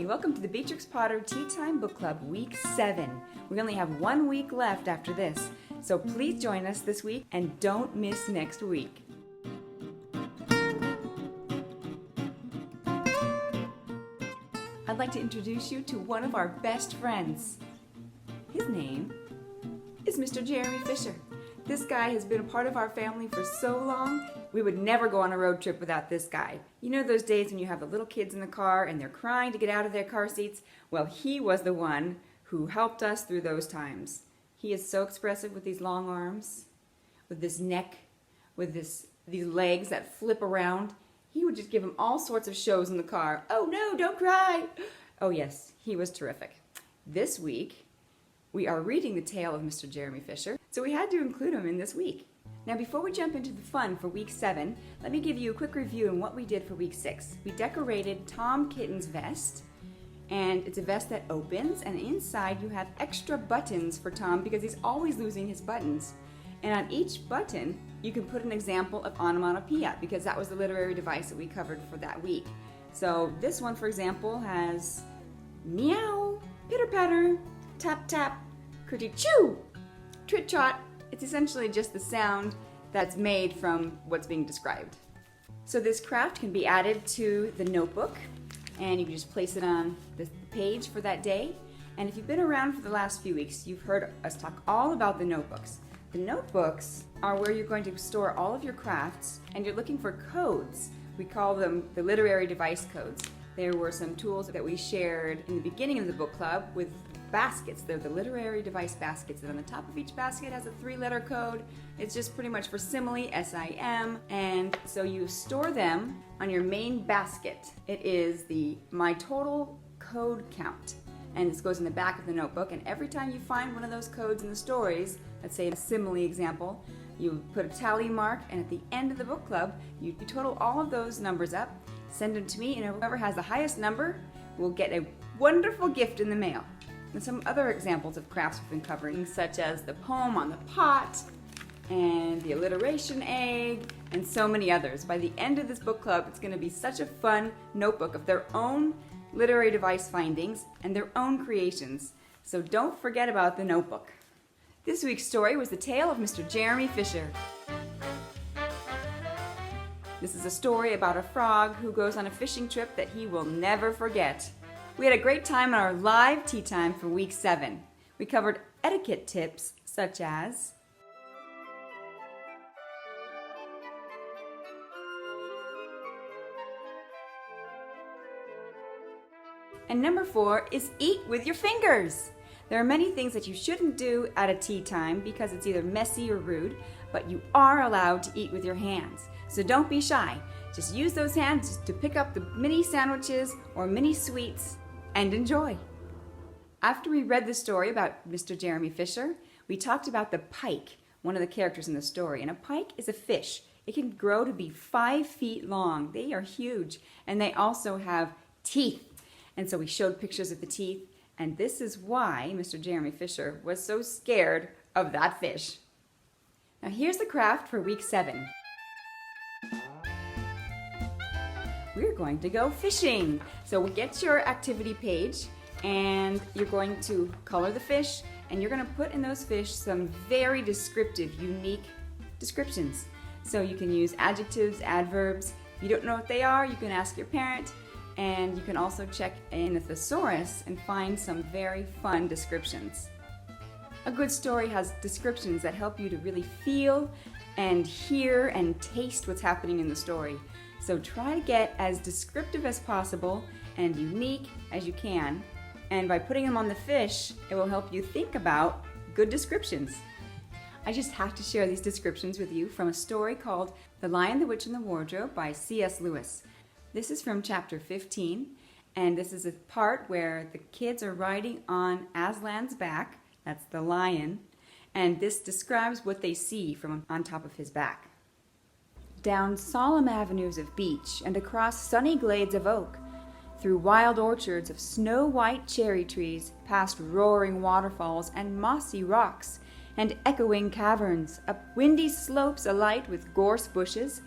welcome to the Beatrix Potter Teatime Book Club Week 7. We only have 1 week left after this, so please join us this week and don't miss next week. I'd like to introduce you to one of our best friends. His name is Mr. Jeremy Fisher. This guy has been a part of our family for so long, we would never go on a road trip without this guy. You know those days when you have the little kids in the car and they're crying to get out of their car seats? Well, he was the one who helped us through those times. He is so expressive with these long arms, with this neck, with these legs that flip around. He would just give him all sorts of shows in the car. Oh no, don't cry! Oh yes, he was terrific. This week, we are reading the tale of Mr. Jeremy Fisher, so we had to include him in this week. Now before we jump into the fun for week 7, let me give you a quick review on what we did for week 6. We decorated Tom Kitten's vest, and it's a vest that opens, and inside you have extra buttons for Tom because he's always losing his buttons. And on each button, you can put an example of onomatopoeia because that was the literary device that we covered for that week. So this one, for example, has meow, pitter-patter, tap-tap, critty-choo, trit-trot. It's essentially just the sound that's made from what's being described. So this craft can be added to the notebook, and you can just place it on the page for that day. And if you've been around for the last few weeks, you've heard us talk all about the notebooks. The notebooks are where you're going to store all of your crafts, and you're looking for codes. We call them the literary device codes. There were some tools that we shared in the beginning of the book club with baskets. They're the literary device baskets, and on the top of each basket has a 3-letter code. It's just pretty much for simile, S-I-M, and so you store them on your main basket. It is the My Total Code Count, and this goes in the back of the notebook, and every time you find one of those codes in the stories, let's say a simile example, you put a tally mark, and at the end of the book club, you total all of those numbers up, send them to me, and whoever has the highest number will get a wonderful gift in the mail. And some other examples of crafts we've been covering, such as the poem on the pot, and the alliteration egg, and so many others. By the end of this book club, it's going to be such a fun notebook of their own literary device findings and their own creations. So don't forget about the notebook. This week's story was the tale of Mr. Jeremy Fisher. This is a story about a frog who goes on a fishing trip that he will never forget. We had a great time on our live tea time for week 7. We covered etiquette tips such as and number 4 is eat with your fingers. There are many things that you shouldn't do at a tea time because it's either messy or rude, but you are allowed to eat with your hands. So don't be shy. Just use those hands to pick up the mini sandwiches or mini sweets and enjoy. After we read the story about Mr. Jeremy Fisher, we talked about the pike, one of the characters in the story. And a pike is a fish. It can grow to be 5 feet long. They are huge, and they also have teeth. And so we showed pictures of the teeth, and this is why Mr. Jeremy Fisher was so scared of that fish. Now here's the craft for week 7. We're going to go fishing. So get your activity page, and you're going to color the fish, and you're going to put in those fish some very descriptive, unique descriptions. So you can use adjectives, adverbs. If you don't know what they are, you can ask your parent, and you can also check in a thesaurus and find some very fun descriptions. A good story has descriptions that help you to really feel and hear and taste what's happening in the story. So try to get as descriptive as possible and unique as you can. And by putting them on the fish, it will help you think about good descriptions. I just have to share these descriptions with you from a story called The Lion, the Witch, and the Wardrobe by C.S. Lewis. This is from chapter 15, and this is a part where the kids are riding on Aslan's back, that's the lion, and this describes what they see from on top of his back. Down solemn avenues of beech and across sunny glades of oak, through wild orchards of snow-white cherry trees, past roaring waterfalls and mossy rocks, and echoing caverns, up windy slopes alight with gorse bushes,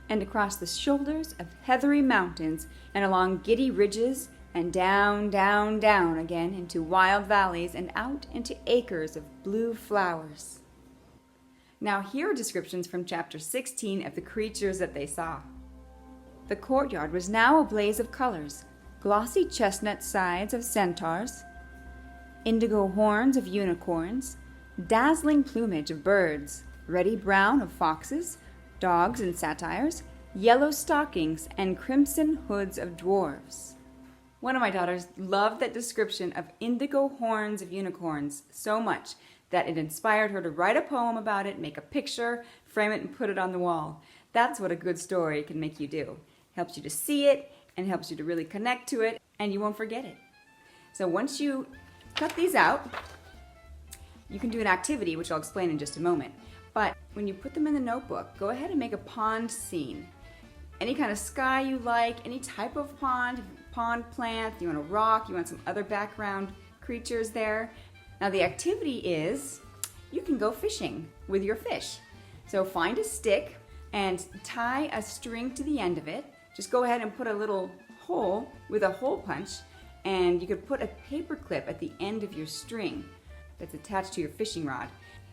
and across the shoulders of heathery mountains, and along giddy ridges and down, down, down again into wild valleys and out into acres of blue flowers. Now here are descriptions from chapter 16 of the creatures that they saw. The courtyard was now a blaze of colors: glossy chestnut sides of centaurs, indigo horns of unicorns, dazzling plumage of birds, ruddy brown of foxes, dogs and satyrs, yellow stockings, and crimson hoods of dwarfs. One of my daughters loved that description of indigo horns of unicorns so much that it inspired her to write a poem about it, make a picture, frame it, and put it on the wall. That's what a good story can make you do. Helps you to see it and helps you to really connect to it, and you won't forget it. So once you cut these out, you can do an activity, which I'll explain in just a moment. But when you put them in the notebook, go ahead and make a pond scene. Any kind of sky you like, any type of pond plant, you want a rock, you want some other background creatures there. Now the activity is, you can go fishing with your fish. So find a stick and tie a string to the end of it. Just go ahead and put a little hole with a hole punch, and you could put a paper clip at the end of your string that's attached to your fishing rod.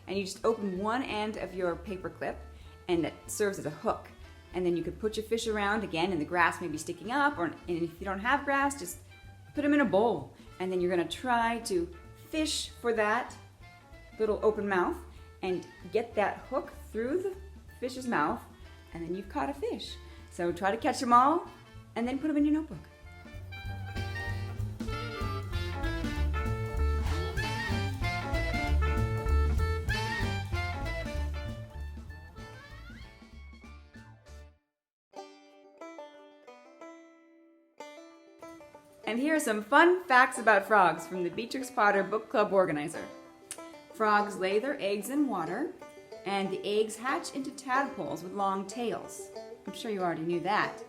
And you just open one end of your paper clip, and it serves as a hook. And then you could put your fish around again, and the grass may be sticking up, and if you don't have grass, just put them in a bowl. And then you're gonna try to fish for that little open mouth and get that hook through the fish's mouth, and then you've caught a fish. So try to catch them all, and then put them in your notebook. And here are some fun facts about frogs from the Beatrix Potter Book Club organizer. Frogs lay their eggs in water, and the eggs hatch into tadpoles with long tails. I'm sure you already knew that.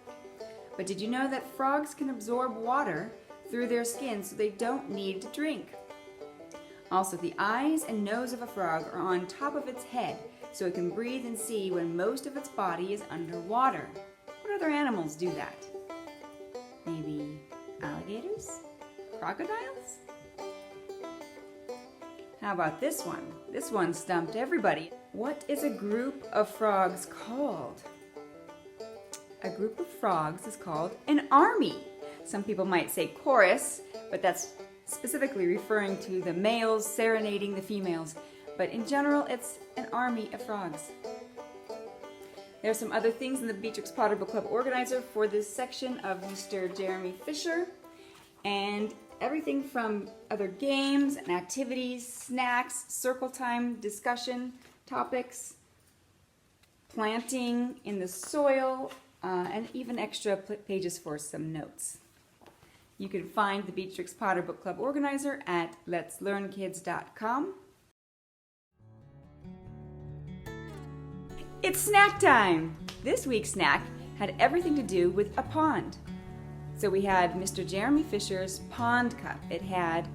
But did you know that frogs can absorb water through their skin so they don't need to drink? Also, the eyes and nose of a frog are on top of its head, so it can breathe and see when most of its body is underwater. What other animals do that? Maybe alligators? Crocodiles? How about this one? This one stumped everybody. What is a group of frogs called? A group of frogs is called an army. Some people might say chorus, but that's specifically referring to the males serenading the females. But in general, it's an army of frogs. There are some other things in the Beatrix Potter Book Club organizer for this section of Mr. Jeremy Fisher, and everything from other games and activities, snacks, circle time, discussion topics, planting in the soil, and even extra pages for some notes. You can find the Beatrix Potter Book Club organizer at letslearnkids.com. It's snack time! This week's snack had everything to do with a pond. So we had Mr. Jeremy Fisher's pond cup. It had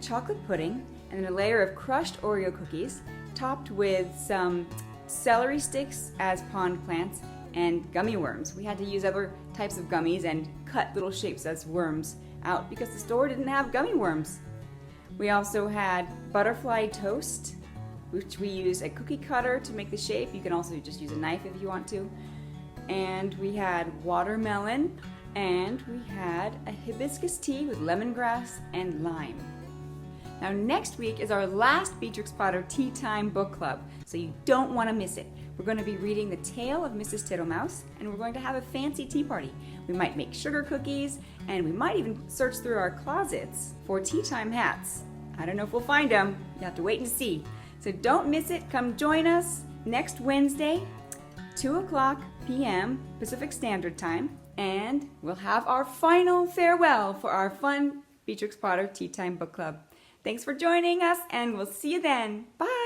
chocolate pudding and then a layer of crushed Oreo cookies topped with some celery sticks as pond plants and gummy worms. We had to use other types of gummies and cut little shapes as worms out because the store didn't have gummy worms. We also had butterfly toast, which we use a cookie cutter to make the shape. You can also just use a knife if you want to. And we had watermelon, and we had a hibiscus tea with lemongrass and lime. Now next week is our last Beatrix Potter Tea Time Book Club, so you don't want to miss it. We're going to be reading The Tale of Mrs. Tittlemouse, and we're going to have a fancy tea party. We might make sugar cookies, and we might even search through our closets for tea time hats. I don't know if we'll find them. You have to wait and see. So don't miss it. Come join us next Wednesday, 2:00 p.m. Pacific Standard Time, and we'll have our final farewell for our fun Beatrix Potter Tea Time Book Club. Thanks for joining us, and we'll see you then. Bye!